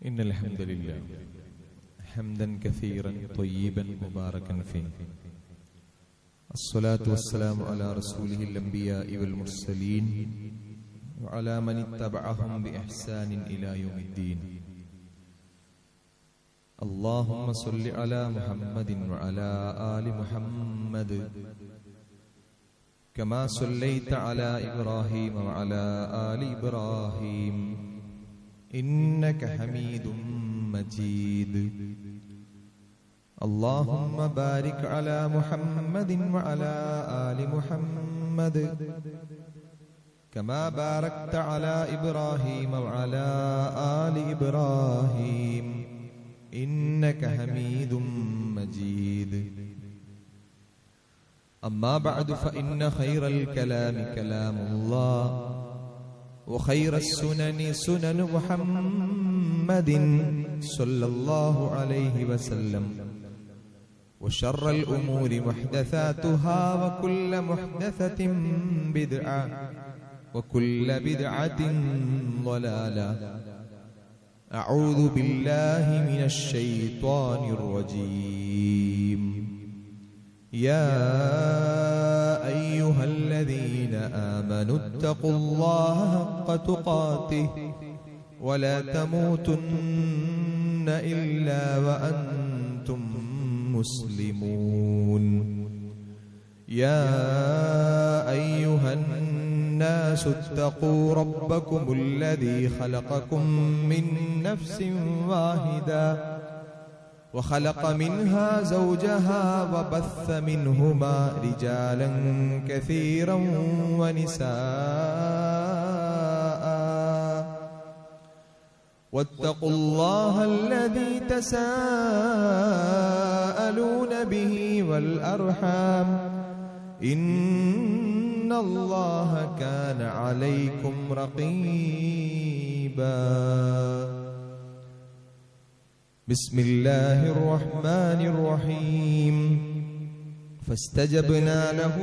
إن الحمد لله حمدا كثيرا طيبا مباركا فيه الصلاة والسلام على رسوله الأنبياء والمرسلين وعلى من اتبعهم بإحسان إلى يوم الدين. اللهم صل على محمد وعلى آل محمد كما صليت على إبراهيم وعلى آل إبراهيم إنك حميد مجيد. اللهم بارك على محمد وعلى آل محمد كما باركت على إبراهيم وعلى آل إبراهيم إنك حميد مجيد. أما بعد فإن خير الكلام كلام الله وخير السنن سنن محمد صلى الله عليه وسلم وشر الأمور محدثاتها وكل محدثة بدعة وكل بدعة ضلالة. أعوذ بالله من الشيطان الرجيم. يا أيها الذين آمنوا اتقوا الله حق تقاته ولا تموتن إلا وأنتم مسلمون. يا أيها الناس اتقوا ربكم الذي خلقكم من نفس واحدة وخلق منها زوجها وبث منهما رجالا كثيرا ونساء واتقوا الله الذي تساءلون به والأرحام إن الله كان عليكم رقيبا. بسم الله الرحمن الرحيم. فاستجبنا له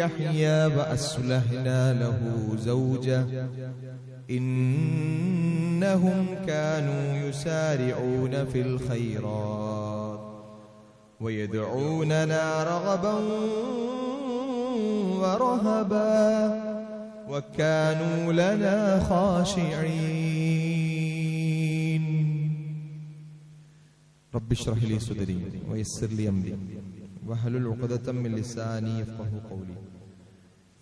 يحيى وأصلحنا له زوجه إنهم كانوا يسارعون في الخيرات ويدعوننا رغبا ورهبا وكانوا لنا خاشعين. رب اشرح لي صدري ويسر لي أمري واحلل عقدة من لساني يفقهوا قولي.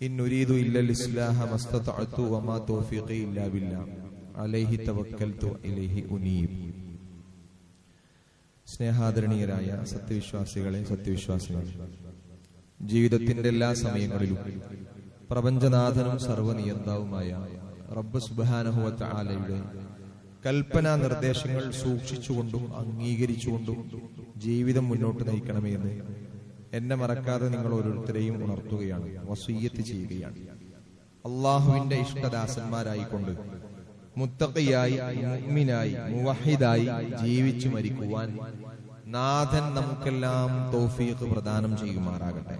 إن أريد إلا الإصلاح ما استطعت وما توفيقي إلا بالله عليه توكلت إليه أنيب. സ്നേഹാദരണീയരായ സത്യവിശ്വാസികളെ, സത്യവിശ്വാസികളെ, ജീവിതത്തിന്റെ എല്ലാ സമയങ്ങളിലും പ്രപഞ്ചനാഥനും സർവനിയന്താവുമായ റബ്ബ് സുബ്ഹാനഹു വ തആലയുടെ കൽപ്പനാ നിർദ്ദേശങ്ങൾ സൂക്ഷിച്ചുകൊണ്ടും അംഗീകരിച്ചുകൊണ്ടും ജീവിതം മുന്നോട്ട് നയിക്കണമേ എന്ന് എന്നെ മറക്കാതെ നിങ്ങൾ ഓരോരുത്തരെയും ഉണർത്തുകയാണ്, വസിയ്യത്ത് ചെയ്യുകയാണ്. അള്ളാഹുവിന്റെ ഇഷ്ടദാസന്മാരായിക്കൊണ്ട് മുത്തഖിയായി, മുഅ്മിനായി, മുവഹിദായി ജീവിച്ചു മരിക്കുവാൻ നാഥൻ നമുക്കെല്ലാം തൗഫീഖ് പ്രദാനം ചെയ്യുമാറാകട്ടെ.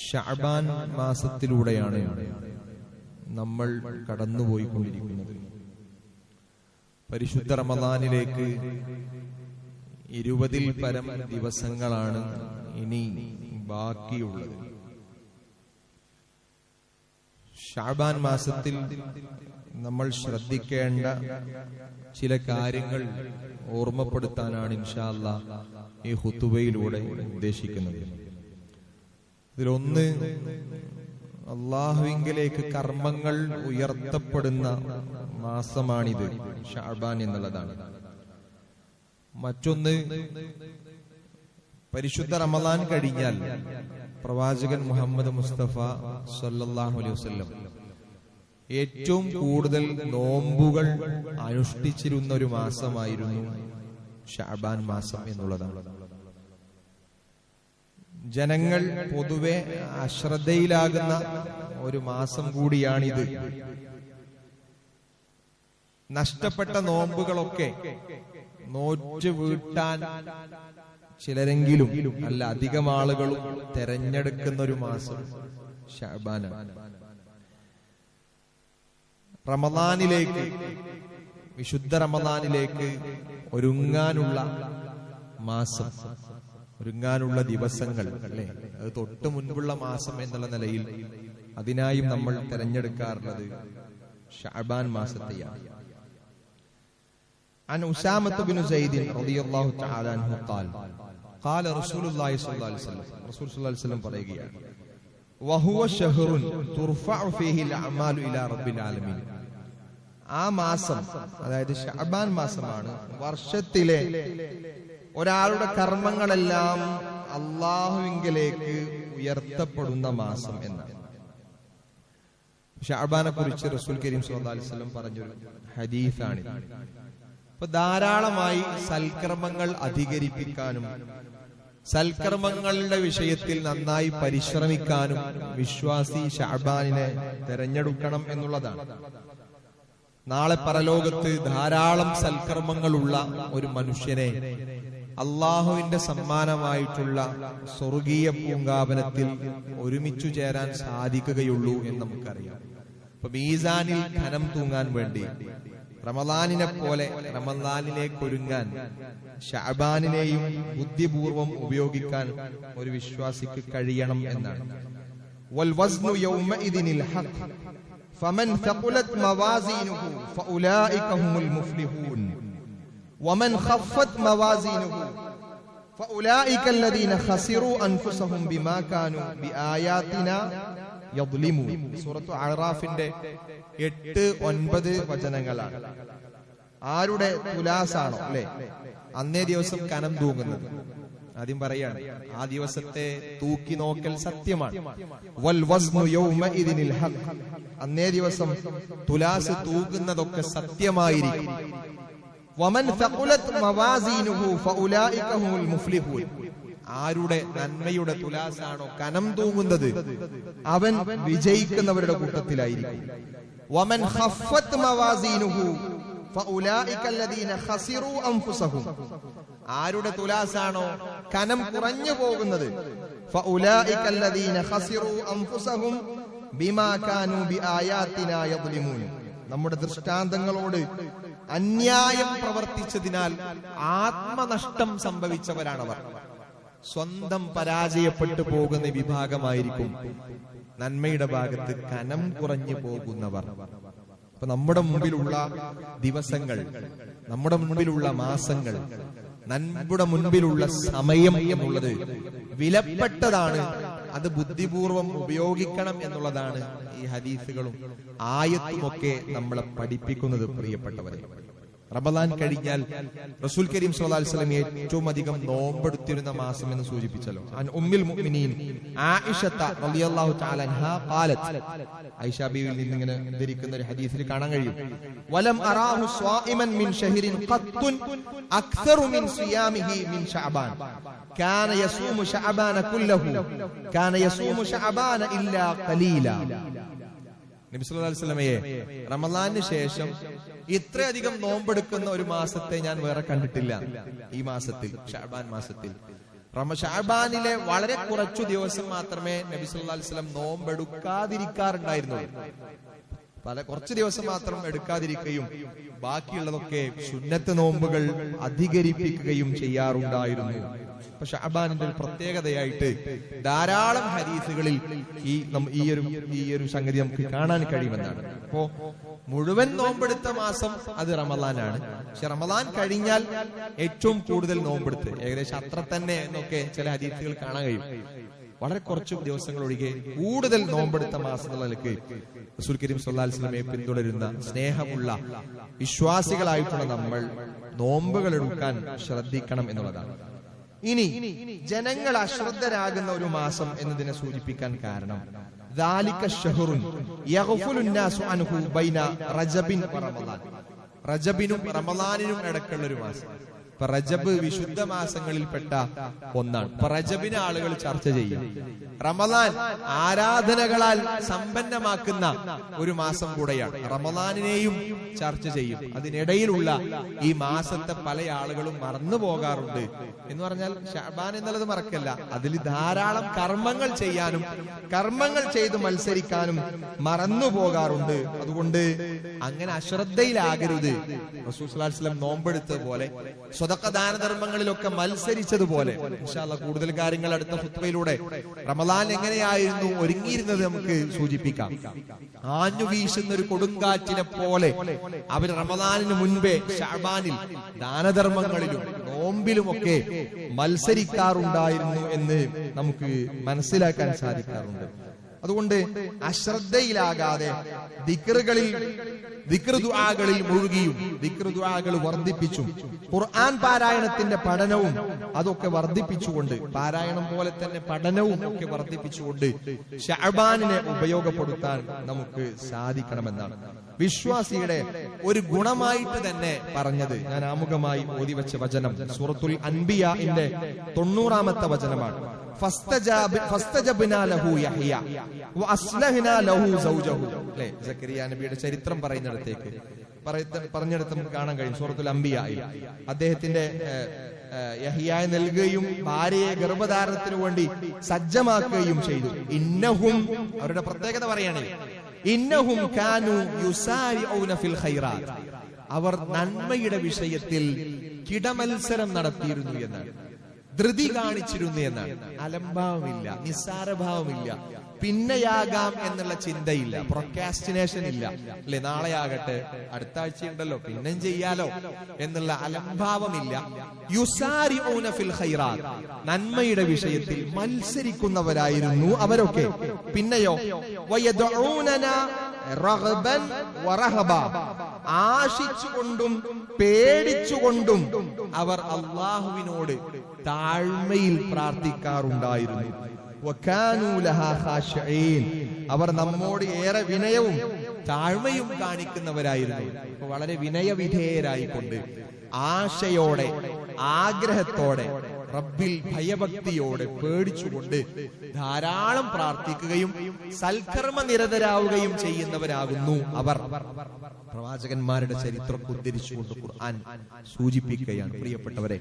ശഅബാൻ മാസത്തിലൂടെയാണ് നമ്മൾ കടന്നുപോയിക്കൊണ്ടിരിക്കുന്നത്. പരിശുദ്ധ റമദാനിലേക്ക് 20-ൽ പരം ദിവസങ്ങളാണ് ഇനി ബാക്കിയുള്ളത്. ശഅബാൻ മാസത്തിൽ നമ്മൾ ശ്രദ്ധിക്കേണ്ട ചില കാര്യങ്ങൾ ഓർമ്മപ്പെടുത്താനാണ് ഇൻഷാ അല്ലാഹ് ഈ ഖുതുബയിലൂടെ ഉദ്ദേശിക്കുന്നത്. ഇതിലൊന്ന്, അള്ളാഹുവിങ്കലേക്ക് കർമ്മങ്ങൾ ഉയർത്തപ്പെടുന്ന മാസമാണിത് ശഅബാൻ എന്നുള്ളതാണ്. മറ്റൊന്ന്, പരിശുദ്ധ റമദാൻ കഴിഞ്ഞാൽ പ്രവാചകൻ മുഹമ്മദ് മുസ്തഫ സല്ലല്ലാഹു അലൈഹി വസല്ലം ഏറ്റവും കൂടുതൽ നോമ്പുകൾ അനുഷ്ഠിച്ചിരുന്ന ഒരു മാസമായിരുന്നു ശഅബാൻ മാസം എന്നുള്ളതാണ്. ജനങ്ങൾ പൊതുവെ അശ്രദ്ധയിലാകുന്ന ഒരു മാസം കൂടിയാണിത്. നഷ്ടപ്പെട്ട നോമ്പുകളൊക്കെ നോറ്റ് വീട്ടാൻ ചിലരെങ്കിലും അല്ല അധികം ആളുകളും തെരഞ്ഞെടുക്കുന്ന ഒരു മാസം ശഅബാനാണ്. റമദാനിലേക്ക്, വിശുദ്ധ റമദാനിലേക്ക് ഒരുങ്ങാനുള്ള മാസം, ഒരുങ്ങാനുള്ള ദിവസങ്ങൾ അല്ലെ, അത് തൊട്ട് മുൻപുള്ള മാസം എന്നുള്ള നിലയിൽ അതിനായും നമ്മൾ തിരഞ്ഞെടുക്കാറുള്ളത് ശഅബാൻ മാസത്തെയാണ്. عن أسامة بن زيد رضي الله تعالى عنه قال قال رسول الله صلى الله عليه وسلم رسول صلى الله عليه وسلم പറയുകയാണ് وهو شهر ترفع فيه الأعمال إلى رب العالمين. ആ മാസം, അതായത് ശഅബാൻ മാസമാണ് വർഷത്തിലെ ഒരാളുടെ കർമ്മങ്ങളെല്ലാം അല്ലാഹുവിങ്കലേക്ക് ഉയർത്തപ്പെടുന്ന മാസം എന്നാണ്. ശഅബാനെ കുറിച്ച് റസൂൽ കരീം സ്വല്ലല്ലാഹു അലൈഹി വസല്ലം പറഞ്ഞൊരു ഹദീസാണ്. അപ്പൊ ധാരാളമായി സൽക്കർമ്മങ്ങൾ അധികരിപ്പിക്കാനും സൽക്കർമ്മങ്ങളുടെ വിഷയത്തിൽ നന്നായി പരിശ്രമിക്കാനും വിശ്വാസി ശഅബാനിനെ തെരഞ്ഞെടുക്കണം എന്നുള്ളതാണ്. നാളെ പരലോകത്ത് ധാരാളം സൽക്കർമ്മങ്ങളുള്ള ഒരു മനുഷ്യനെ അള്ളാഹുവിന്റെ സമ്മാനമായിട്ടുള്ള സ്വർഗീയ പൂങ്കാവനത്തിൽ ഒരുമിച്ചു ചേരാൻ സാധിക്കുകയുള്ളൂ എന്ന് നമുക്കറിയാം. അപ്പൊ മീസാനിൽ ഖനം തൂങ്ങാൻ വേണ്ടി റമദാനിനെ പോലെ റമദാനിലേക്ക് ഒരുങ്ങാൻ ശഅബാനിനെയും ബുദ്ധിപൂർവം ഉപയോഗിക്കാൻ ഒരു വിശ്വാസിക്ക് കഴിയണം എന്നാണ്. വൽ വസ്നു യൗമഇദിനിൽ ഹഖ് ഫമൻ തഖുലത് മവാസീനുഹു ഫഉലൈക ഹുമുൽ മുഫ്ലിഹൂൻ വമൻ ഖഫ്ഫത് മവാസീനുഹു ഫഉലൈക അല്ലദീന ഖസിറു അൻഫുസഹും ബിമാ കാനൂ ബിആയാതിനാ യദ്ലിമൂൻ. സൂറത്തു അഅറാഫിന്റെ 8-9 വചനങ്ങളാണ്. ആരുടെ തുലാസാണോ അല്ലെ അന്നേ ദിവസം കനം തൂങ്ങുന്നത്, ആദ്യം പറയാണ് ആ ദിവസത്തെ തൂക്കി നോക്കൽ സത്യമാണ്. വൽ വസ്നു യൗമഇദിനിൽ ഹഖ്, അന്നേ ദിവസം തുലാസ് തൂകുന്നതൊക്കെ സത്യമായിരിക്കും. വമൻ തഖുലത് മവാസീനുഹു ഫഉലൈക ഹുമുൽ മുഫ്ലിഹൂൻ, ആരുടെ നന്മയുടെ തുലാസാണോ കനം തൂങ്ങുന്നത് അവൻ വിജയിക്കുന്നവരുടെ കൂട്ടത്തിലായിരിക്കും. വമൻ ഖഫ്ഫത് മവാസീനുഹു ഫഉലൈക അല്ലദീന ഖസിറു അൻഫുസഹും, ആരുടെ തുലാസാണോ കനം കുറഞ്ഞു പോകുന്നത് ഫഉലൈക അല്ലദീന ഖസിറു അൻഫുസഹും ബിമാ കാനൂ ബിആയാതിനാ യദ്ലിമൂൻ, നമ്മുടെ ദൃഷ്ടാന്തങ്ങളോട് അന്യായം പ്രവർത്തിച്ചതിനാൽ ആത്മനഷ്ടം സംഭവിച്ചവരാണവർ. സ്വന്തം പരാജയപ്പെട്ടു പോകുന്ന വിഭാഗമായിരിക്കും നന്മയുടെ ഭാഗത്ത് കനം കുറഞ്ഞു പോകുന്നവർ. അപ്പൊ നമ്മുടെ മുമ്പിലുള്ള ദിവസങ്ങൾ, നമ്മുടെ മുൻപിലുള്ള മാസങ്ങൾ, നമ്മുടെ മുൻപിലുള്ള സമയം എന്നുള്ളത് വിലപ്പെട്ടതാണ്. അത് ബുദ്ധിപൂർവം ഉപയോഗിക്കണം എന്നുള്ളതാണ് ഈ ഹദീസുകളും ആയത്തുമൊക്കെ നമ്മളെ പഠിപ്പിക്കുന്നത്. പ്രിയപ്പെട്ടവരെ, റമദാൻ കഴിഞ്ഞാൽ റസൂൽ കരീം സ്വല്ലല്ലാഹു അലൈഹി വസല്ലം ഏറ്റവും അധികം നോമ്പെടുത്തിരുന്ന മാസം എന്ന് സൂചിപ്പിച്ചല്ലോ. അൻ ഉമ്മുൽ മുഅ്മിനീൻ ആയിഷത റളിയല്ലാഹു തആല അൻഹാ ഖാലത്ത്, ആയിഷ ബീവിയിൽ നിന്ന് ഇങ്ങനെ ഉദ്ധരിക്കുന്ന ഒരു ഹദീസിൽ കാണാൻ കഴിയും, വലം അറാഹു സ്വാഇമൻ മിൻ ഷഹ്റിൻ ഖത്തുൻ അക്സറു മിൻ സിയാമിഹി മിൻ ശഅബാൻ കാന യസൂമു ശഅബാന കുല്ലഹു കാന യസൂമു ശഅബാന ഇല്ലാ ഖലീല. നബി സല്ലല്ലാഹു അലൈഹി വസല്ലമയെ റമദാനിന് ശേഷം ഇത്രയധികം നോമ്പെടുക്കുന്ന ഒരു മാസത്തെ ഞാൻ വേറെ കണ്ടിട്ടില്ല. ഈ മാസത്തിൽ, ശഅബാൻ മാസത്തിൽ, ശഅബാനിലെ വളരെ കുറച്ചു ദിവസം മാത്രമേ നബി സല്ലല്ലാഹു അലൈഹി വസല്ലം നോമ്പെടുക്കാതിരിക്കാറുണ്ടായിരുന്നുള്ളൂ. കുറച്ചു ദിവസം മാത്രം എടുക്കാതിരിക്കുകയും ബാക്കിയുള്ളതൊക്കെ സുന്നത്ത് നോമ്പുകൾ അധികരിപ്പിക്കുകയും ചെയ്യാറുണ്ടായിരുന്നു. അപ്പൊ ശഅബാനിന്റെ ഒരു പ്രത്യേകതയായിട്ട് ധാരാളം ഹദീസുകളിൽ ഈ ഒരു സംഗതി നമുക്ക് കാണാൻ കഴിയുമെന്നാണ്. അപ്പോ മുഴുവൻ നോമ്പെടുത്ത മാസം അത് റമദാനാണ്. പക്ഷെ റമദാൻ കഴിഞ്ഞാൽ ഏറ്റവും കൂടുതൽ നോമ്പെടുത്ത് ഏകദേശം അത്ര തന്നെ എന്നൊക്കെ ചില ഹദീസുകൾ കാണാൻ കഴിയും. വളരെ കുറച്ചു ദിവസങ്ങൾ ഒഴികെ കൂടുതൽ നോമ്പെടുത്ത മാസം എന്നുള്ള നിലയ്ക്ക് റസൂൽ കരീം സ്വല്ലല്ലാഹു അലൈഹി വസല്ലമയെ പിന്തുടരുന്ന സ്നേഹമുള്ള വിശ്വാസികളായിട്ടുള്ള നമ്മൾ നോമ്പുകൾ എടുക്കാൻ ശ്രദ്ധിക്കണം എന്നുള്ളതാണ്. ഇനി ജനങ്ങൾ അശ്രദ്ധരാകുന്ന ഒരു മാസം എന്നതിനെ സൂചിപ്പിക്കാൻ കാരണം ദാലിക ശഹ്റുൻ യഗ്ഫുലു നാസു അൻഹു ബൈന റജബിൻ വ റമദാൻ, റജബിനും റമദാനിനും ഇടയ്ക്കുള്ള ഒരു മാസം. റജബ് വിശുദ്ധ മാസങ്ങളിൽപ്പെട്ട ഒന്നാണ്. റജബിനെ ആളുകൾ ചർച്ച ചെയ്യും. റമദാൻ ആരാധനകളാൽ സമ്പന്നമാക്കുന്ന ഒരു മാസം കൂടെയാണ്. റമദാനിനെയും ചർച്ച ചെയ്യും. അതിനിടയിലുള്ള ഈ മാസത്തെ പല ആളുകളും മറന്നു പോകാറുണ്ട്. എന്ന് പറഞ്ഞാൽ ശഅബാൻ എന്നുള്ളത് മറക്കല്ല, അതിൽ ധാരാളം കർമ്മങ്ങൾ ചെയ്യാനും കർമ്മങ്ങൾ ചെയ്ത് മത്സരിക്കാനും മറന്നു പോകാറുണ്ട്. അതുകൊണ്ട് അങ്ങനെ അശ്രദ്ധയിലാകരുത്. റസൂൽ സ്വല്ലല്ലാഹു അലൈഹി വസല്ലം നോമ്പെടുത്തതുപോലെ സ്വതക്ക ദാനധർമ്മങ്ങളിലൊക്കെ മത്സരിച്ചതുപോലെ ഇൻഷാ അല്ലാഹ് കൂടുതൽ കാര്യങ്ങൾ അടുത്ത ഖുത്ബയിലൂടെ റമദാൻ എങ്ങനെയായിരുന്നു ഒരുങ്ങിയിരുന്നത് നമുക്ക് സൂചിപ്പിക്കാം. ആഞ്ഞു വീശുന്ന ഒരു കൊടുങ്കാറ്റിനെ പോലെ അവർ റമദാനിന് മുൻപേ ശഅബാനിൽ ദാനധർമ്മങ്ങളിലും നോമ്പിലുമൊക്കെ മത്സരിക്കാറുണ്ടായിരുന്നു എന്ന് നമുക്ക് മനസ്സിലാക്കാൻ സാധിക്കാറുണ്ട്. അതുകൊണ്ട് അശ്രദ്ധയിലാകാതെ ദിക്ർ ദുആകളിൽ മുഴുകിയും ദിക്ർ ദുആകൾ വർദ്ധിപ്പിച്ചും ഖുർആൻ പാരായണത്തിന്റെ പഠനവും അതൊക്കെ വർദ്ധിപ്പിച്ചുകൊണ്ട് പാരായണം പോലെ തന്നെ പഠനവും ഒക്കെ വർദ്ധിപ്പിച്ചുകൊണ്ട് ശഅബാനിനെ ഉപയോഗപ്പെടുത്താൻ നമുക്ക് സാധിക്കണമെന്നാണ് വിശ്വാസിയുടെ ഒരു ഗുണമായിട്ട് തന്നെ പറഞ്ഞത്. ഞാൻ ആമുഖമായി ഓതിവെച്ച വചനം സൂറത്തുൽ അൻബിയാഇന്റെ 90-ാമത്തെ വചനമാണ്. ഫസ്തജബ്നാ ലഹു യഹ്യ വഅസ്ലഹ്നാ ലഹു സൗജഹു. അല്ലേ, സക്കരിയ നബിയുടെ ചരിത്രം പറഞ്ഞിടത്ത് നമുക്ക് കാണാൻ കഴിയും. സൂറത്തുൽ അംബിയായിൽ അദ്ദേഹത്തിന്റെ യഹ്യായെ നൽകുകയും ഭാര്യയെ ഗർഭധാരണത്തിനു വേണ്ടി സജ്ജമാക്കുകയും ചെയ്തു. ഇന്നഹും, അവരുടെ പ്രത്യേകത പറയണേ, ഇന്നഹും കാനൂ യുസാരിഊന ഫിൽ ഖൈറാത്ത്, അവർ നന്മയുടെ വിഷയത്തിൽ കിടമത്സരം നടത്തിയിരുന്നു എന്നാണ്, ധൃതി കാണിച്ചിരുന്നു എന്നാണ്. അലംഭാവമില്ല, നിസ്സാരഭാവമില്ല, പിന്നെയാകാം എന്നുള്ള ചിന്തയില്ല, പ്രൊക്കാസ്റ്റിനേഷൻ ഇല്ല. അല്ലെ, നാളെയാകട്ടെ, അടുത്ത ആഴ്ചയുണ്ടല്ലോ, പിന്നെയും ചെയ്യാലോ എന്നുള്ള അലംഭാവമില്ല. യുസാരിഊന ഫിൽ ഖൈറാത്ത്, നന്മയുടെ വിഷയത്തിൽ മത്സരിക്കുന്നവരായിരുന്നു അവരൊക്കെ. പിന്നെയോ വയദഊനനാ റഗ്ബൻ വറഹബ, ആശിച്ചുകൊണ്ടും പേടിച്ചുകൊണ്ടും അവർ അല്ലാഹുവിനോട് താഴ്മയിൽ പ്രാർത്ഥിക്കാറുണ്ടായിരുന്നു. വകാനൂ ലഹാ ഖാശിഈൻ, അവർ നമ്മോട് ഏറെ വിനയവും താഴ്മയും കാണിക്കുന്നവരായിരുന്നു. വളരെ വിനയവിധേയരായിക്കൊണ്ട് ആശയോടെ ആഗ്രഹത്തോടെ റബ്ബിൽ ഭയഭക്തിയോടെ പേടിച്ചുകൊണ്ട് ധാരാളം പ്രാർത്ഥിക്കുകയും സൽക്കർമ്മ നിരതരാവുകയും ചെയ്യുന്നവരാകുന്നു അവർ. പ്രവാചകന്മാരുടെ ചരിത്രം ഉദ്ധരിച്ചുകൊണ്ട് ഖുർആൻ സൂചിപ്പിക്കുകയാണ്. പ്രിയപ്പെട്ടവരെ,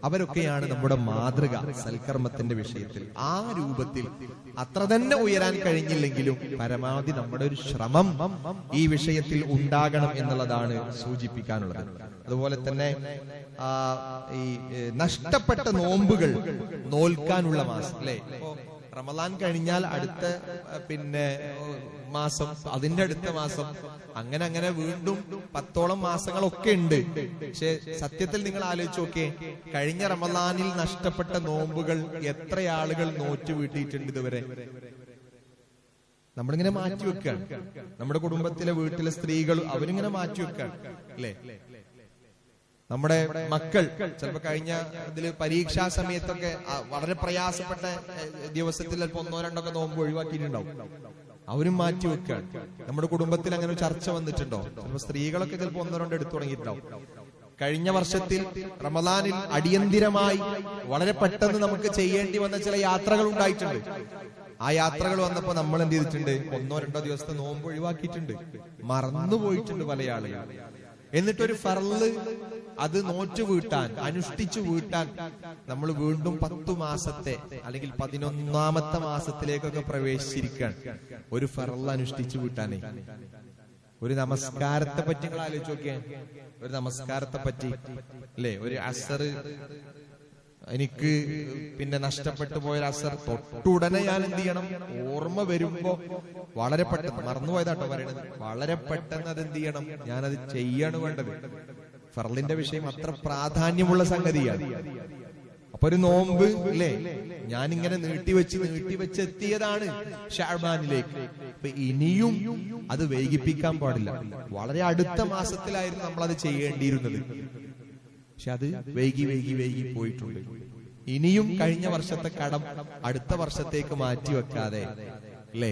അവരൊക്കെയാണ് നമ്മുടെ മാതൃക സൽക്കർമ്മത്തിന്റെ വിഷയത്തിൽ. ആ രൂപത്തിൽ അത്ര തന്നെ ഉയരാൻ കഴിഞ്ഞില്ലെങ്കിലും പരമാവധി നമ്മുടെ ഒരു ശ്രമം ഈ വിഷയത്തിൽ ഉണ്ടാകണം എന്നുള്ളതാണ് സൂചിപ്പിക്കാനുള്ളത്. അതുപോലെ തന്നെ ഈ നഷ്ടപ്പെട്ട നോമ്പുകൾ നോൽക്കാനുള്ള മാസം, അല്ലെ, റമദാൻ കഴിഞ്ഞാൽ അടുത്ത മാസം, അതിന്റെ അടുത്ത മാസം, അങ്ങനെ വീണ്ടും 10ഓളം മാസങ്ങളൊക്കെ ഉണ്ട്. പക്ഷെ സത്യത്തിൽ നിങ്ങൾ ആലോചിച്ച് നോക്കിയേ, കഴിഞ്ഞ റമദാനിൽ നഷ്ടപ്പെട്ട നോമ്പുകൾ എത്ര ആളുകൾ നോറ്റു വീട്ടിയിട്ടുണ്ട് ഇതുവരെ? നമ്മളിങ്ങനെ മാറ്റിവെക്കുകയാണ്. നമ്മുടെ കുടുംബത്തിലെ വീട്ടിലെ സ്ത്രീകൾ അവരിങ്ങനെ മാറ്റിവെക്കുകയാണ്, അല്ലേ? നമ്മുടെ മക്കൾ ചിലപ്പോ കഴിഞ്ഞ ഇതില് പരീക്ഷാ സമയത്തൊക്കെ വളരെ പ്രയാസപ്പെട്ട ദിവസത്തിൽ ചിലപ്പോ 1-2 നോമ്പ് ഒഴിവാക്കിയിട്ടുണ്ടാവും, അവരും മാറ്റിവെക്കുകയാണ്. നമ്മുടെ കുടുംബത്തിൽ അങ്ങനെ ഒരു ചർച്ച വന്നിട്ടുണ്ടോ? ചിലപ്പോ സ്ത്രീകളൊക്കെ ചിലപ്പോ 1-2 എടുത്തു തുടങ്ങിയിട്ടുണ്ടാവും. കഴിഞ്ഞ വർഷത്തിൽ റമദാനിൽ അടിയന്തിരമായി വളരെ പെട്ടെന്ന് നമുക്ക് ചെയ്യേണ്ടി വന്ന ചില യാത്രകൾ ഉണ്ടായിട്ടുണ്ട്. ആ യാത്രകൾ വന്നപ്പോ നമ്മൾ എന്ത് ചെയ്തിട്ടുണ്ട്? 1-2 ദിവസത്തെ നോമ്പ് ഒഴിവാക്കിയിട്ടുണ്ട്, മറന്നുപോയിട്ടുണ്ട് പല ആളുകൾ. എന്നിട്ടൊരു ഫർള് അത് നോറ്റു വീട്ടാൻ, അനുഷ്ഠിച്ചു വീട്ടാൻ നമ്മൾ വീണ്ടും 10 മാസത്തെ അല്ലെങ്കിൽ 11ാമത്തെ മാസത്തിലേക്കൊക്കെ പ്രവേശിച്ചിരിക്കുകയാണ്. ഒരു ഫർള് അനുഷ്ഠിച്ചു വീട്ടാനേ. ഒരു നമസ്കാരത്തെ പറ്റി നിങ്ങൾ ആലോചിച്ച് നോക്കിയേ. ഒരു നമസ്കാരത്തെ പറ്റി, അല്ലേ? ഒരു അസർ എനിക്ക് നഷ്ടപ്പെട്ടു പോയ അസർ തൊട്ടുടനെ ഞാൻ എന്ത് ചെയ്യണം? ഓർമ്മ വരുമ്പോ വളരെ പെട്ടെന്ന്, മറന്നുപോയതാട്ടോ പറയണത്, വളരെ പെട്ടെന്ന് അത് എന്ത് ചെയ്യണം? ഞാനത് ചെയ്യാണ് വേണ്ടത്. ഫർളിന്റെ വിഷയം അത്ര പ്രാധാന്യമുള്ള സംഗതിയാണ്. അപ്പൊ ഒരു നോമ്പ്, അല്ലേ, ഞാനിങ്ങനെ നീട്ടിവെച്ച് എത്തിയതാണ് ശഅബാനിലേക്ക്. അപ്പൊ ഇനിയും അത് വൈകിപ്പിക്കാൻ പാടില്ല. വളരെ അടുത്ത മാസത്തിലായിരുന്നു നമ്മൾ അത് ചെയ്യേണ്ടിയിരുന്നത്. പക്ഷെ അത് വൈകി പോയിട്ടുണ്ട്. ഇനിയും കഴിഞ്ഞ വർഷത്തെ കടം അടുത്ത വർഷത്തേക്ക് മാറ്റിവെക്കാതെ, അല്ലേ?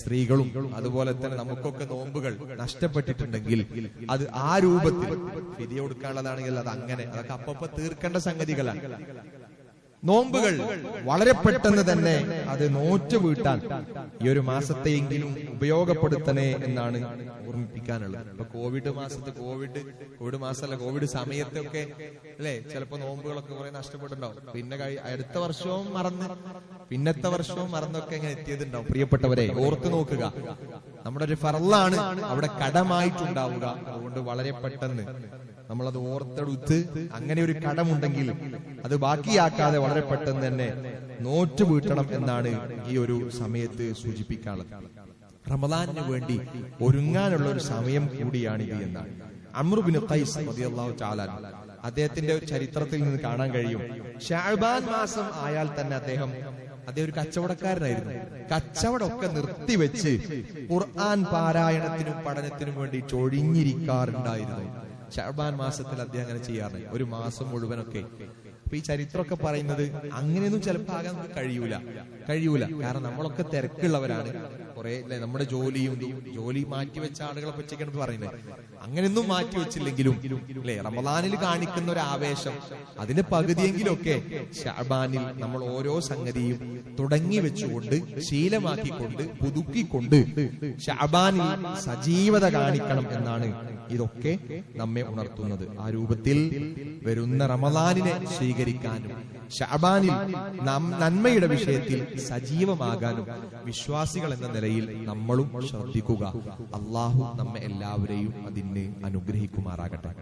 സ്ത്രീകളും അതുപോലെ തന്നെ നമുക്കൊക്കെ നോമ്പുകൾ നഷ്ടപ്പെട്ടിട്ടുണ്ടെങ്കിൽ അത് ആ രൂപത്തിൽ ഫിദിയ കൊടുക്കാനുള്ളതാണെങ്കിൽ അത് അങ്ങനെ, അതൊക്കെ അപ്പപ്പോ തീർക്കേണ്ട സംഗതികളാണ്. നോമ്പുകൾ വളരെ പെട്ടെന്ന് തന്നെ അത് നോറ്റ് വീട്ടാൻ ഈ ഒരു മാസത്തെയെങ്കിലും ഉപയോഗപ്പെടുത്തണേ എന്നാണ് ഓർമ്മിപ്പിക്കാനുള്ളത്. ഇപ്പൊ കോവിഡ് മാസമല്ല, കോവിഡ് സമയത്തൊക്കെ അല്ലെ ചിലപ്പോ നോമ്പുകളൊക്കെ കുറെ നഷ്ടപ്പെട്ടുണ്ടാവും. പിന്നെ അടുത്ത വർഷവും പിന്നത്തെ വർഷവും മറന്നൊക്കെ ഇങ്ങനെ എത്തിയതുണ്ടാവും. പ്രിയപ്പെട്ടവരെ, ഓർത്തു നോക്കുക, നമ്മുടെ ഒരു ഫർളാണ് അവിടെ കടമായിട്ടുണ്ടാവുക. അതുകൊണ്ട് വളരെ പെട്ടെന്ന് നമ്മളത് ഓർത്തെടുത്ത് അങ്ങനെ ഒരു കടമുണ്ടെങ്കിൽ അത് ബാക്കിയാക്കാതെ വളരെ പെട്ടെന്ന് തന്നെ നോറ്റ് വീട്ടണം എന്നാണ് ഈ ഒരു സമയത്ത് സൂചിപ്പിക്കാനുള്ളത്. റമദാനിന് വേണ്ടി ഒരുങ്ങാനുള്ള ഒരു സമയം കൂടിയാണ് ഇത് എന്നാണ് അംർ ഇബ്നു ഖൈസ് റളിയല്ലാഹു തആല അദ്ദേഹത്തിന്റെ ചരിത്രത്തിൽ നിന്ന് കാണാൻ കഴിയും. ശഅബാൻ മാസം ആയാൽ തന്നെ അദ്ദേഹം ഒരു കച്ചവടക്കാരനായിരുന്നു. കച്ചവടമൊക്കെ നിർത്തിവെച്ച് ഖുർആൻ പാരായണത്തിനും പഠനത്തിനും വേണ്ടി ചൊഴിഞ്ഞിരിക്കാറുണ്ടായിരുന്നു. ശഅബാൻ മാസത്തിൽ അദ്ദേഹം അങ്ങനെ ചെയ്യാറുണ്ട്, ഒരു മാസം മുഴുവനൊക്കെ. അപ്പൊ ഈ ചരിത്രമൊക്കെ പറയുന്നത് അങ്ങനെയൊന്നും ചിലപ്പോൾ ആകാൻ നമുക്ക് കഴിയൂല. കാരണം നമ്മളൊക്കെ തിരക്കുള്ളവരാണ്. കുറെ നമ്മുടെ ജോലി മാറ്റിവെച്ച ആളുകളെ പറ്റിയൊക്കെയാണ് പറയുന്നത്. അങ്ങനെയൊന്നും മാറ്റിവെച്ചില്ലെങ്കിലും അല്ലെ, റമദാനിൽ കാണിക്കുന്ന ഒരു ആവേശം അതിന്റെ പകുതിയെങ്കിലും ഒക്കെ ശഅബാനിൽ നമ്മൾ ഓരോ സംഗതിയും തുടങ്ങി വെച്ചുകൊണ്ട് ശീലമാക്കിക്കൊണ്ട് പുതുക്കിക്കൊണ്ട് ശഅബാനിൽ സജീവത കാണിക്കണം എന്നാണ് ഇതൊക്കെ നമ്മെ ഉണർത്തുന്നത്. ആ രൂപത്തിൽ വരുന്ന റമദാനിനെ സ്വീകരിക്കാനും ശഅബാനിൽ നന്മയുടെ വിഷയത്തിൽ സജീവമാകാനും വിശ്വാസികൾ എന്ന നിലയിൽ നമ്മളും ശ്രദ്ധിക്കുക. അള്ളാഹു നമ്മെ എല്ലാവരെയും അതിന് അനുഗ്രഹിക്കുമാറാകട്ടെ.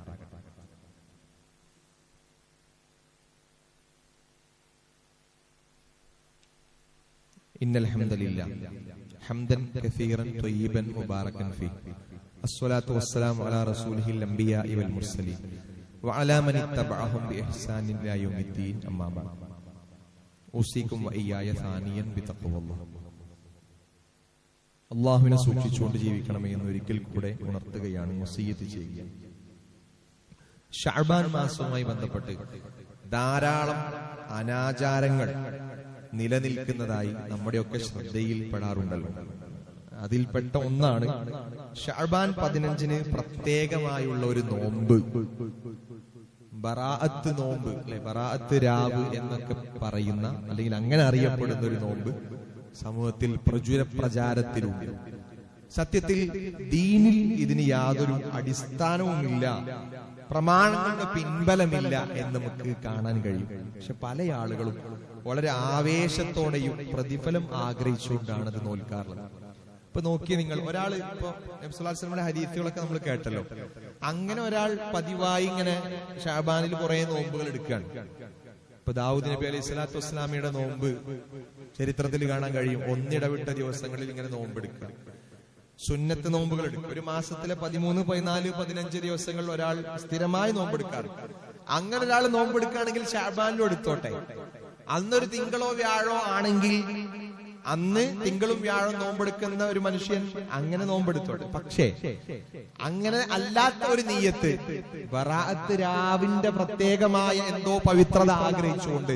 ഇന്നൽ ഹംദലില്ലാഹ് ഹംദൻ കസീറൻ ത്വയ്യിബൻ മുബാറകൻ ഫീഹി അസ്സലാത്തു വസ്സലാമു അലാ റസൂലിഹിൽ അംബിയാഇ വൽ മുർസലീൻ വഅലാ മൻ ഇത്തബഅഹും ബിഇഹ്സാനിൻ ഇലാ യൗമിദ്ദീൻ. അമ്മാ ബഅദ്. ഉസീകും വഇയ്യായ സാനിയൻ ബിതഖ്വല്ലാഹ്. അല്ലാഹുവിനെ സൂക്ഷിച്ചുകൊണ്ട് ജീവിക്കണമേ എന്ന് ഒരിക്കൽ കൂടെ ഉണർത്തുകയാണ്, വസിയ്യത്ത് ചെയ്യുക. ശഅബാൻ മാസവുമായി ബന്ധപ്പെട്ട് ധാരാളം അനാചാരങ്ങൾ നിലനിൽക്കുന്നതായി നമ്മുടെയൊക്കെ ശ്രദ്ധയിൽപ്പെടാറുണ്ടല്ലോ. അതിൽപ്പെട്ട ഒന്നാണ് ശഅബാൻ 15 പ്രത്യേകമായുള്ള ഒരു നോമ്പ്, ബറാഅത്ത് നോമ്പ്, അല്ലെ ബറാഅത്ത് രാവ് എന്നൊക്കെ പറയുന്ന അല്ലെങ്കിൽ അങ്ങനെ അറിയപ്പെടുന്ന ഒരു നോമ്പ് സമൂഹത്തിൽ പ്രചാരത്തിലുണ്ട്. സത്യത്തിൽ ദീനിൽ ഇതിന് യാതൊരു അടിസ്ഥാനവുമില്ല, പ്രമാണങ്ങളുടെ പിൻബലമില്ല എന്ന് നമുക്ക് കാണാൻ കഴിയും. പക്ഷെ പല ആളുകളും വളരെ ആവേശത്തോടെയും പ്രതിഫലം ആഗ്രഹിച്ചുകൊണ്ടാണ് അത് നോൽക്കാറുള്ളത്. ഇപ്പൊ നോക്കിയ നിങ്ങൾ, ഒരാൾ ഇപ്പൊ നബി സല്ലല്ലാഹു അലൈഹി വസല്ലമയുടെ ഹദീസുകളൊക്കെ നമ്മൾ കേട്ടല്ലോ. അങ്ങനെ ഒരാൾ പതിവായി ഇങ്ങനെ ശഅബാനിൽ കുറെ നോമ്പുകൾ എടുക്കുകയാണ്. ഇപ്പൊ ദാവൂദ് നബി അലൈഹി സ്വലാത്തു വസ്സലാമിയുടെ നോമ്പ് ചരിത്രത്തിൽ കാണാൻ കഴിയും. ഒന്നിടവിട്ട ദിവസങ്ങളിൽ ഇങ്ങനെ നോമ്പെടുക്കുക, സുന്നത്ത് നോമ്പുകൾ എടുക്കുക. ഒരു മാസത്തിലെ 13, 14, 15 ദിവസങ്ങളിൽ ഒരാൾ സ്ഥിരമായി നോമ്പെടുക്കാറ്. അങ്ങനെ ഒരാൾ നോമ്പെടുക്കുകയാണെങ്കിൽ ശഅബാനിലും എടുത്തോട്ടെ. അന്നൊരു തിങ്കളോ വ്യാഴോ ആണെങ്കിൽ അന്ന് തിങ്കളും വ്യാഴം നോമ്പെടുക്കുന്ന ഒരു മനുഷ്യൻ അങ്ങനെ നോമ്പെടുത്തോട്ടെ. പക്ഷേ അങ്ങനെ അല്ലാത്ത ഒരു നിയ്യത്ത്, ബറാഅത്ത് രാവിന്റെ പ്രത്യേകമായ എന്തോ പവിത്രത ആഗ്രഹിച്ചുകൊണ്ട്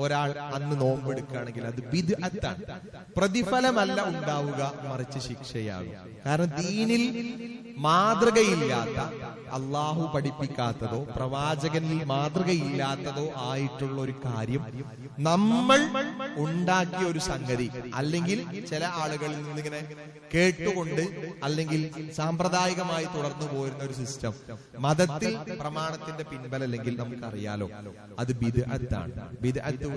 ഒരാൾ അന്ന് നോമ്പെടുക്കുകയാണെങ്കിൽ അത് ബിദ്അത്താണ്. പ്രതിഫലമല്ല ഉണ്ടാവുക, മറിച്ച് ശിക്ഷയാകും. കാരണം ദീനിൽ മാതൃകയില്ലാത്ത, അള്ളാഹു പഠിപ്പിക്കാത്തതോ പ്രവാചകനിൽ മാതൃകയില്ലാത്തതോ ആയിട്ടുള്ള ഒരു കാര്യം നമ്മൾ ഉണ്ടാക്കിയ ഒരു സംഗതി, അല്ലെങ്കിൽ ചില ആളുകളിൽ നിന്നിങ്ങനെ കേട്ടുകൊണ്ട് അല്ലെങ്കിൽ സാമ്പ്രദായികമായി തുടർന്നു പോരുന്ന ഒരു സിസ്റ്റം, മതത്തിൽ പ്രമാണത്തിന്റെ പിൻബലല്ലെങ്കിൽ നമുക്കറിയാലോ അത് ബിദ്അത്താണ്. ബിദ്അത്ത്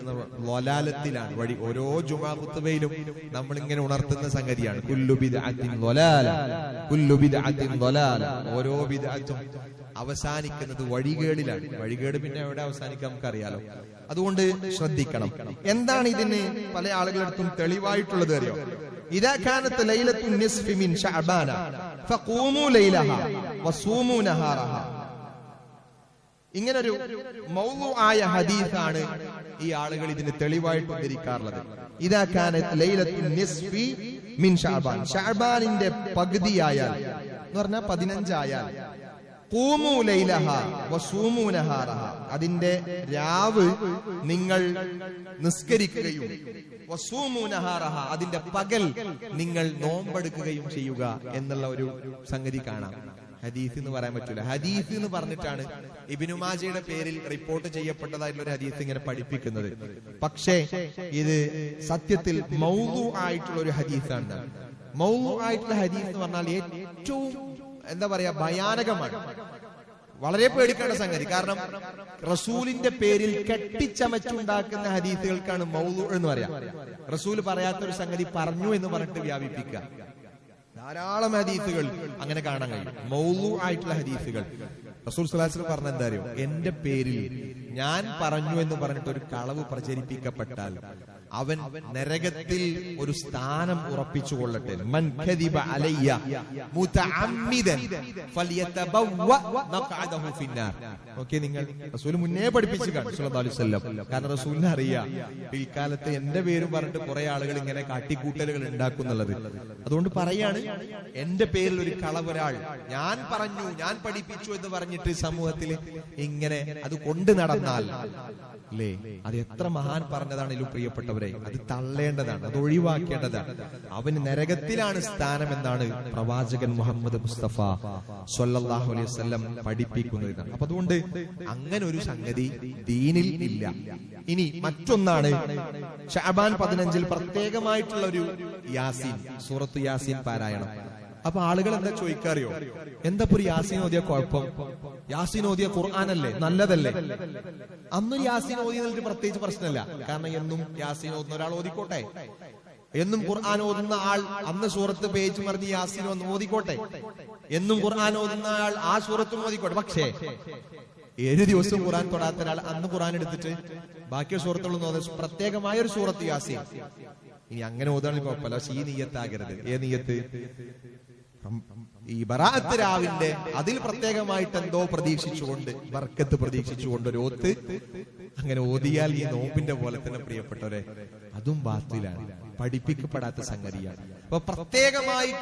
ളലാലത്തിലാണ് വഴി. ഓരോ ജുമാ ഖുത്ബയിലും നമ്മൾ ഇങ്ങനെ ഉണർത്തുന്ന സംഗതിയാണ് കുല്ലു ബിദ്അത്തിൻ ളലാല, കുല്ലു ബിദ്അത്തിൻ ളലാല. ഓരോ ബിദ്അത്തും അവസാനിക്കുന്നത് വഴികേടിലാണ്. വഴികേട് പിന്നെ എവിടെ അവസാനിക്കാൻ നമുക്കറിയാലോ. അതുകൊണ്ട് ശ്രദ്ധിക്കണം. എന്താണ് ഇതിന് പല ആളുകളടുത്തും തെളിവായിട്ടുള്ളത് അറിയോ? ഇദാ കാനത്ത് ലൈലത്തു നിസ്ഫി മിൻ ശഅബാന ഫഖൂമു ലൈലഹാ വസൂമു നഹാറഹാ. ഇങ്ങനൊരു മൗളൂആയ ഹദീസാണ് ഈ ആളുകൾ ഇതിന് തെളിവായിട്ട് ഉദ്ധരിക്കാറുള്ളത്. ഇദാ കാനത്ത് ലൈലത്തു നിസ്ഫി മിൻ ശഅബാൻ, ശഅബാനിന്റെ പകുതിയായാൽ എന്ന് പറഞ്ഞാൽ 15 ആയാൽ, ഖൂമു ലൈലഹാ വസൂമു നഹാറഹാ, അതിന്റെ രാവ് നിങ്ങൾ നിസ്കരിക്കുകയും വസൂമു നഹാറഹ, അതിന്റെ പകൽ നിങ്ങൾ നോമ്പെടുക്കുകയും ചെയ്യുക എന്നുള്ള ഒരു സംഗതി കാണാം. ഹദീസ് എന്ന് പറയാൻ പറ്റൂല. ഹദീസ് എന്ന് പറഞ്ഞിട്ടാണ് ഇബ്നു മാജയുടെ പേരിൽ റിപ്പോർട്ട് ചെയ്യപ്പെട്ടതായിട്ടുള്ള ഒരു ഹദീസ് ഇങ്ങനെ പഠിപ്പിക്കുന്നത്. പക്ഷേ ഇത് സത്യത്തിൽ മൗദൂ ആയിട്ടുള്ള ഒരു ഹദീസാണ്. മൗദൂ ആയിട്ടുള്ള ഹദീസ് എന്ന് പറഞ്ഞാൽ ഏറ്റവും എന്താ പറയാ ഭയാനകമാണ്, വളരെ പേടിക്കേണ്ട സംഗതി. കാരണം റസൂലിന്റെ പേരിൽ കെട്ടിച്ചമച്ചുണ്ടാക്കുന്ന ഹദീസുകൾക്കാണ് മൗദൂ എന്ന് പറയാം. റസൂൽ പറയാത്തൊരു സംഗതി പറഞ്ഞു എന്ന് പറഞ്ഞിട്ട് വ്യാപിപ്പിക്കുക. ധാരാളം ഹദീസുകൾ അങ്ങനെ കാണാൻ കഴിയും, മൗദൂ ആയിട്ടുള്ള ഹദീസുകൾ. റസൂൽ സ്വല്ലല്ലാഹു അലൈഹി വസല്ലം പറഞ്ഞ എന്താ അറിയോ? എന്റെ പേരിൽ ഞാൻ പറഞ്ഞു എന്ന് പറഞ്ഞിട്ട് ഒരു കളവ് പ്രചരിപ്പിക്കപ്പെട്ടാൽ അവൻ നരകത്തിൽ ഒരു സ്ഥാനം ഉറപ്പിച്ചു കൊള്ളട്ടെ. മൻ കദിബ അലയ്യ മുതഅമ്മിദൻ ഫൽയതബവ്വ മഖഅദഹു ഫിന്നാർ. ഓക്കേ, നിങ്ങൾ റസൂൽ മുന്നേ പഠിപ്പിച്ചു കാണും സ്വല്ലല്ലാഹു അലൈഹി വസല്ലം. കാരണം റസൂലിനെ അറിയാം പിൽക്കാലത്ത് എന്റെ പേരും പറഞ്ഞിട്ട് കുറെ ആളുകൾ ഇങ്ങനെ കാട്ടിക്കൂട്ടലുകൾ ഉണ്ടാക്കുന്നുള്ളത്. അതുകൊണ്ട് പറയാണ്, എന്റെ പേരിൽ ഒരു കളവൊരാൾ ഞാൻ പറഞ്ഞു, ഞാൻ പഠിപ്പിച്ചു എന്ന് പറഞ്ഞിട്ട് സമൂഹത്തിൽ ഇങ്ങനെ അത് കൊണ്ടു നടന്നാൽ അല്ലേ, അത് എത്ര മഹാൻ പറഞ്ഞതാണെങ്കിലും പ്രിയപ്പെട്ടവരെ, അത് തള്ളേണ്ടതാണ്, അത് ഒഴിവാക്കേണ്ടതാണ്. അവന് നരകത്തിലാണ് സ്ഥാനം എന്നാണ് പ്രവാചകൻ മുഹമ്മദ് മുസ്തഫ സ്വല്ലല്ലാഹു അലൈഹി വസല്ലം പഠിപ്പിക്കുന്നത്. അപ്പൊ അതുകൊണ്ട് അങ്ങനെ ഒരു സംഗതി ദീനിൽ ഇല്ല. ഇനി മറ്റൊന്നാണ് ശഅബാൻ 15 പ്രത്യേകമായിട്ടുള്ള ഒരു യാസീൻ, സൂറത്ത് യാസീൻ പാരായണം. അപ്പൊ ആളുകൾ എന്താ ചോദിക്കാറിയോ, എന്താ ഒരു യാസീൻ ഓതിയ കുഴപ്പം? യാസീൻ ഓതിയ ഖുർആനല്ലേ, നല്ലതല്ലേ? അന്നൊരു യാസീൻ ഓതിയതിൽ പ്രത്യേകിച്ച് പ്രശ്നമില്ല. കാരണം എന്നും യാസീൻ ഓതുന്ന ഒരാൾ ഓതിക്കോട്ടെ, എന്നും ഖുർആൻ ഓതുന്ന ആൾ അന്ന് സൂറത്ത് പേജ് മറിഞ്ഞ് യാസീൻ ഒന്ന് ഓതിക്കോട്ടെ, എന്നും ഖുർആൻ ഓതുന്ന ആൾ ആ സൂറത്തും ഓതിക്കോട്ടെ. പക്ഷേ 7 ദിവസം ഖുർആൻ തൊടാത്ത ഒരാൾ അന്ന് ഖുർആൻ എടുത്തിട്ട് ബാക്കി സൂറത്തുകളും ഓതുന്ന പ്രത്യേകമായ ഒരു സൂറത്ത് യാസീൻ ഇനി അങ്ങനെ ഓതാണെങ്കിൽ കുഴപ്പമില്ല. പക്ഷെ ഈ നിയ്യത്താകരുത്. നീയത്ത് ഈ ബറാഅത്ത് രാവിന്റെ അതിൽ പ്രത്യേകമായിട്ട് എന്തോ പ്രതീക്ഷിച്ചുകൊണ്ട്, ബർക്കത്ത് പ്രതീക്ഷിച്ചുകൊണ്ട് ഒരു ഓത്ത് അങ്ങനെ ഓതിയാൽ ഈ നോമ്പിന്റെ പോലെ തന്നെ പ്രിയപ്പെട്ടവരെ അതും ബാത്തിലാണ്, പഠിപ്പിക്കപ്പെടാത്ത സംഗതിയാണ്. അപ്പൊ പ്രത്യേകമായി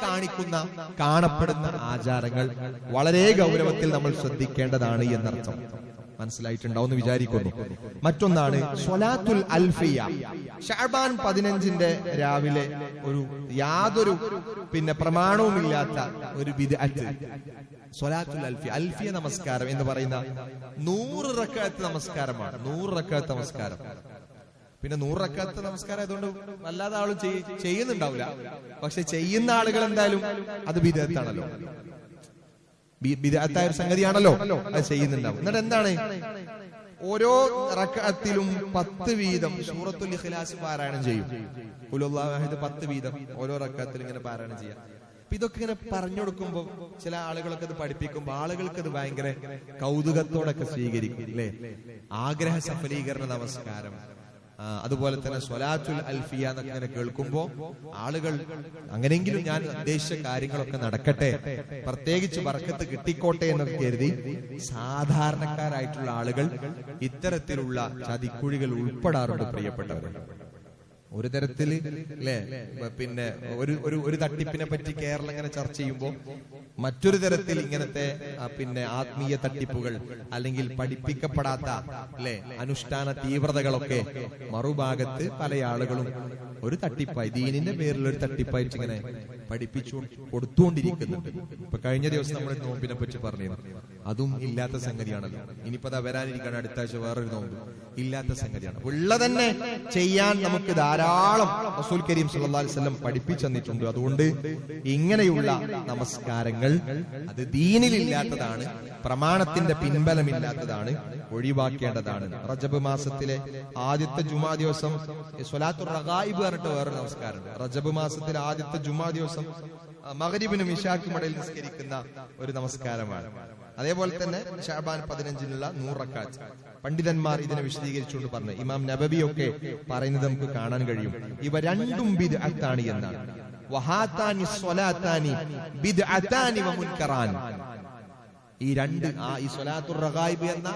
കാണപ്പെടുന്ന ആചാരങ്ങൾ വളരെ ഗൗരവത്തിൽ നമ്മൾ ശ്രദ്ധിക്കേണ്ടതാണ് എന്നർത്ഥം. മനസ്സിലായിട്ടുണ്ടാവും വിചാരിക്കുന്നു. മറ്റൊന്നാണ് സ്വലാത്തുൽ അൽഫിയ. ശഅബാൻ 15 രാവിലെ ഒരു യാതൊരു പ്രമാണവുമില്ലാത്ത ഒരു ബിദ്അത്ത് സ്വലാത്തുൽ അൽഫിയ. അൽഫിയ നമസ്കാരം എന്ന് പറയുന്ന 100 റക്അത്ത് നമസ്കാരമാണ്. 100 റക്അത്ത് നമസ്കാരം. 100 റക്അത്ത് നമസ്കാരം ആയതുകൊണ്ട് വല്ലാതെ ആളും ചെയ്യുന്നുണ്ടാവില്ല. പക്ഷെ ചെയ്യുന്ന ആളുകൾ എന്തായാലും അത് ബിദ്അത്താണല്ലോ, ബിദ്അത്തായ ഒരു സംഗതിയാണല്ലോ, അത് ചെയ്യുന്നുണ്ടാവും. എന്നിട്ട് എന്താണ്, ഓരോ റക്അത്തിലും 10 വീതം സൂറത്തുൽ ഇഖ്ലാസ് പാരായണം ചെയ്യും. ഖുൽ ഹുവല്ലാഹു അഹദ് 10 വീതം ഓരോ റക്അത്തിലും ഇങ്ങനെ പാരായണം ചെയ്യാം. അപ്പൊ ഇതൊക്കെ ഇങ്ങനെ പറഞ്ഞു കൊടുക്കുമ്പോൾ ചില ആളുകളൊക്കെ അത് പഠിപ്പിക്കുമ്പോൾ ആളുകൾക്ക് അത് ഭയങ്കര കൗതുകത്തോടൊക്കെ സ്വീകരിക്കും അല്ലെ. ആഗ്രഹ സഫലീകരണ നമസ്കാരം, അതുപോലെ തന്നെ സ്വലാത്തുൽ അൽഫിയ എന്നൊക്കെ ഇങ്ങനെ കേൾക്കുമ്പോ ആളുകൾ അങ്ങനെയെങ്കിലും ഞാൻ ഉദ്ദേശിച്ച കാര്യങ്ങളൊക്കെ നടക്കട്ടെ, പ്രത്യേകിച്ച് ബർക്കത്ത് കിട്ടിക്കോട്ടെ എന്നൊക്കെ കരുതി സാധാരണക്കാരായിട്ടുള്ള ആളുകൾ ഇത്തരത്തിലുള്ള ചതിക്കുഴികൾ ഉൾപ്പെടാറുണ്ട് പ്രിയപ്പെട്ടവർ. ഒരു തരത്തില് അല്ലെ, ഒരു തട്ടിപ്പിനെ പറ്റി കേരളം ഇങ്ങനെ ചർച്ച ചെയ്യുമ്പോൾ മറ്റൊരു തരത്തിൽ ഇങ്ങനത്തെ ആത്മീയ തട്ടിപ്പുകൾ അല്ലെങ്കിൽ പഠിപ്പിക്കപ്പെടാത്ത അല്ലെ അനുഷ്ഠാന തീവ്രതകളൊക്കെ മറുഭാഗത്ത് പല ആളുകളും ഒരു തട്ടിപ്പായി, ദീനിന്റെ പേരിൽ ഒരു തട്ടിപ്പായിട്ട് ഇങ്ങനെ പഠിപ്പിച്ചു കൊടുത്തുകൊണ്ടിരിക്കുന്നുണ്ട്. ഇപ്പൊ കഴിഞ്ഞ ദിവസം നമ്മൾ നോമ്പിനെ പറ്റി പറഞ്ഞിരുന്നു, അതും ഇല്ലാത്ത സംഗതിയാണല്ലോ. ഇനിയിപ്പോ അത് വരാനിരിക്കുകയാണ് അടുത്ത ആഴ്ച വേറൊരു നോമ്പ്, ഇല്ലാത്ത സംഗതിയാണ്. ഉള്ളതന്നെ ചെയ്യാൻ നമുക്ക് ധാരാളം റസൂൽ കരീം സല്ലല്ലാഹു അലൈഹി വസല്ലം പഠിപ്പിച്ചു തന്നിട്ടുണ്ട്. അതുകൊണ്ട് ഇങ്ങനെയുള്ള നമസ്കാരങ്ങൾ അത് ദീനിലില്ലാത്തതാണ്, പ്രമാണത്തിന്റെ പിൻബലമില്ലാത്തതാണ്, ഒഴിവാക്കേണ്ടതാണ്. റജബ് മാസത്തിലെ ആദ്യത്തെ ജുമാ ദിവസം സ്വലാത്തുർ റഗായിബ് പറഞ്ഞിട്ട് വേറൊരു നമസ്കാരം. റജബ് മാസത്തിലെ ആദ്യത്തെ ജുമാ ദിവസം മഗ്രിബിനും ഇശാക്കും ഇടയിൽ നിസ്കരിക്കുന്ന ഒരു നമസ്കാരമാണ്. അതേപോലെ തന്നെ ശഅബാൻ 15 100 റക്അത്ത്. പണ്ഡിതന്മാർ ഇതിനെ വിശദീകരിച്ചുകൊണ്ട് പറഞ്ഞു, ഇമാം നബവിയൊക്കെ പറയുന്നത് നമുക്ക് കാണാൻ കഴിയും, ഇവ രണ്ടും ബിദ്അത്താണ് എന്നാണ്. വഹാതാനി സ്വലാത്താനി ബിദ്അതാനി വമുൻകറാൻ. ഈ രണ്ട് ഈ സ്വലാത്തുർ റഗായിബ് എന്ന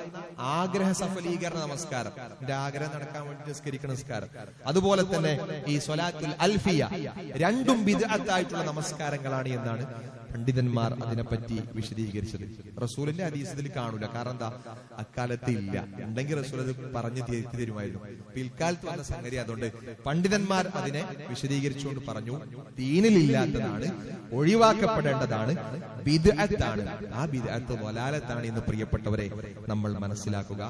ആഗ്രഹ സഫലീകരണ നമസ്കാരം, എന്റെ ആഗ്രഹം നടക്കാൻ വേണ്ടി നിസ്കരിക്കുന്ന നമസ്കാരം, അതുപോലെ തന്നെ ഈ സ്വലാത്തുൽ അൽഫിയ, രണ്ടും ബിദ്അത്തായിട്ടുള്ള നമസ്കാരങ്ങളാണ് എന്നാണ് പണ്ഡിതന്മാർ അതിനെപ്പറ്റി വിശദീകരിച്ചത്. റസൂലിന്റെ ഹദീസിൽ കാണൂല. കാരണം എന്താ? അക്കാലത്ത് ഇല്ല. ഉണ്ടെങ്കിൽ റസൂൽ അത് പറഞ്ഞു തിരുത്തി തരുമായിരുന്നു. പിൽക്കാലത്ത് വന്ന സംഗതി. അതുകൊണ്ട് പണ്ഡിതന്മാർ അതിനെ വിശദീകരിച്ചുകൊണ്ട് പറഞ്ഞു, ദീനിലില്ലാത്തതാണ്, ഒഴിവാക്കപ്പെടേണ്ടതാണ്, ബിദ്അത്താണ്. ആ ബിദ്അത്ത് വലാലത്താണ് എന്ന് പ്രിയപ്പെട്ടവരെ നമ്മൾ മനസ്സിലാക്കുക.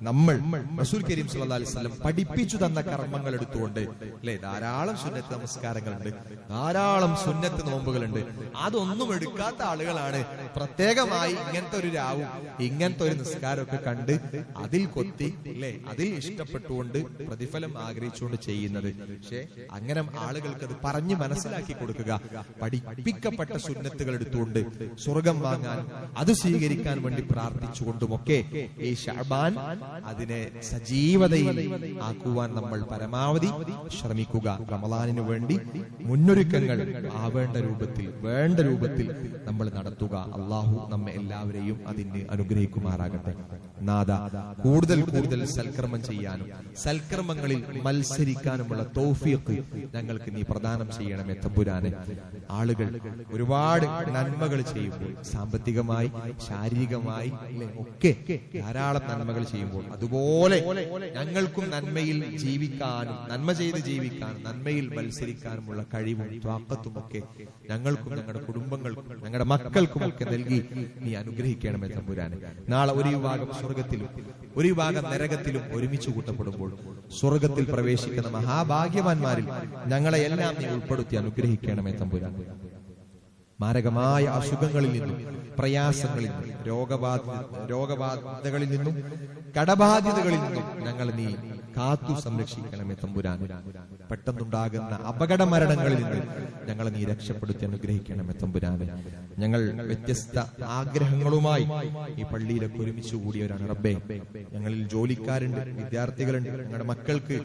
നമ്മൾ റസൂൽ കരീം സ്വല്ലല്ലാഹു അലൈഹി വസല്ലം പഠിപ്പിച്ചു തന്ന കർമ്മങ്ങൾ എടുത്തുകൊണ്ട് അല്ലെ, ധാരാളം സുന്നത്ത് നമസ്കാരങ്ങളുണ്ട്, ധാരാളം സുന്നത്ത് നോമ്പുകളുണ്ട്. അതൊന്നും എടുക്കാത്ത ആളുകളാണ് പ്രത്യേകമായി ഇങ്ങനത്തെ ഒരു രാവും ഇങ്ങനത്തെ ഒരു നിസ്കാരമൊക്കെ കണ്ട് അതിൽ കൊത്തി അല്ലെ, അതിൽ ഇഷ്ടപ്പെട്ടുകൊണ്ട് പ്രതിഫലം ആഗ്രഹിച്ചുകൊണ്ട് ചെയ്യുന്നത്. പക്ഷെ അങ്ങനെ ആളുകൾക്ക് അത് പറഞ്ഞ് മനസ്സിലാക്കി കൊടുക്കുക. പഠിപ്പിക്കപ്പെട്ട സുന്നത്തുകൾ എടുത്തുകൊണ്ട് സ്വർഗം വാങ്ങാൻ, അത് സ്വീകരിക്കാൻ വേണ്ടി പ്രാർത്ഥിച്ചുകൊണ്ടുമൊക്കെ ഈ ശഅബാൻ അതിനെ സജീവതയിൽ ആക്കുവാൻ നമ്മൾ പരമാവധി ശ്രമിക്കുക. റമളാനിനു വേണ്ടി മുന്നൊരുക്കങ്ങൾ ആവേണ്ട രൂപത്തിൽ, വേണ്ട രൂപത്തിൽ നമ്മൾ നടത്തുക. അള്ളാഹു നമ്മെ എല്ലാവരെയും അതിന് അനുഗ്രഹിക്കുമാറാകട്ടെ. നാദ, കൂടുതൽ കൂടുതൽ സൽക്കർമ്മം ചെയ്യാനും സൽക്കർമ്മങ്ങളിൽ മത്സരിക്കാനുമുള്ള തൗഫീഖ് ഞങ്ങൾക്ക് നീ പ്രദാനം ചെയ്യണമേ തമ്പുരാനെ. ആളുകൾ ഒരുപാട് നന്മകൾ ചെയ്യുമ്പോൾ, സാമ്പത്തികമായി, ശാരീരികമായി ഒക്കെ ധാരാളം നന്മകൾ ചെയ്യുമ്പോൾ, അതുപോലെ ഞങ്ങൾക്കും നന്മയിൽ ജീവിക്കാനും നന്മ ചെയ്ത് ജീവിക്കാനും നന്മയിൽ മത്സരിക്കാനുമുള്ള കഴിവും ത്വാഖത്തും ഒക്കെ ഞങ്ങൾക്കും ഞങ്ങളുടെ കുടുംബങ്ങൾക്കും ഞങ്ങളുടെ മക്കൾക്കും ഒക്കെ നൽകി നീ അനുഗ്രഹിക്കണമേ തമ്പുരാനെ. നാളെ ഒരു വിഭാഗം സ്വർഗത്തിലും ഒരു വിഭാഗം നരകത്തിലും ഒരുമിച്ച് കൂട്ടപ്പെടുമ്പോൾ സ്വർഗത്തിൽ പ്രവേശിക്കുന്ന മഹാഭാഗ്യവാന്മാരിൽ ഞങ്ങളെ എല്ലാം നീ ഉൾപ്പെടുത്തി അനുഗ്രഹിക്കണമേ തമ്പുരാനെ. മാരകമായ അസുഖങ്ങളിൽ നിന്നും, പ്രയാസങ്ങളിൽ നിന്നും, രോഗബാധകളിൽ നിന്നും, കടബാധ്യതകളിൽ നിന്നും ഞങ്ങൾ നീ കാത്തു സംരക്ഷിക്കണമേ തമ്പുരാനെ. പെട്ടെന്നുണ്ടാകുന്ന അപകട മരണങ്ങളിൽ നിന്ന് ഞങ്ങളെ നീ രക്ഷപ്പെടുത്തി അനുഗ്രഹിക്കണമേ തമ്പുരാനെ. ഞങ്ങൾ വ്യത്യസ്ത ആഗ്രഹങ്ങളുമായി ഈ പള്ളിയിലൊക്കെ ഒരുമിച്ച് കൂടിയവരാണ് റബ്ബേ. ഞങ്ങളിൽ ജോലിക്കാരുണ്ട്, വിദ്യാർത്ഥികളുണ്ട്. ഞങ്ങളുടെ മക്കൾക്ക്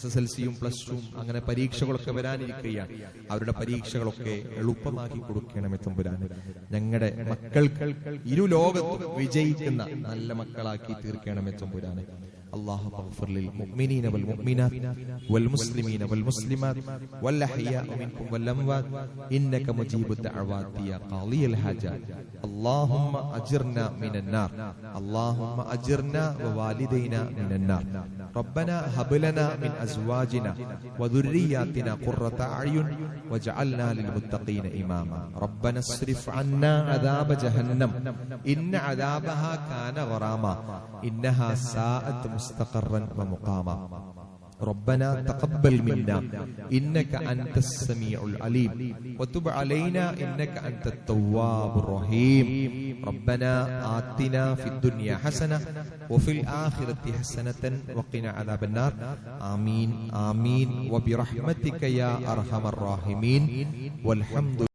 SSLCയും +2 അങ്ങനെ പരീക്ഷകളൊക്കെ വരാനിരിക്കുകയാണ്. അവരുടെ പരീക്ഷകളൊക്കെ എളുപ്പമാക്കി കൊടുക്കണമേ തമ്പുരാനെ. ഞങ്ങളുടെ മക്കൾക്ക് ഇരു ലോകത്തും വിജയിക്കുന്ന നല്ല മക്കളാക്കി തീർക്കണമേ തമ്പുരാനെ. اللهم اغفر للمؤمنين والمؤمنات والمسلمين والمسلمات والأحياء منكم والأموات إنك مجيب الدعوات يا قاضي الحاجات. اللهم أجرنا من النار، اللهم أجرنا ووالدينا من النار. ربنا هب لنا من أزواجنا وذرياتنا قرة أعين واجعلنا للمتقين إماما. ربنا اصرف عنا عذاب جهنم إن عذابها كان غراما إنها ساءت مستقرا ومقاما. ربنا تقبل منا إنك أنت السميع العليم وتب علينا إنك أنت التواب الرحيم. ربنا آتنا في الدنيا حسنة وفي الآخرة حسنة وقنا عذاب النار. آمين آمين وبرحمتك يا أرحم الراحمين والحمد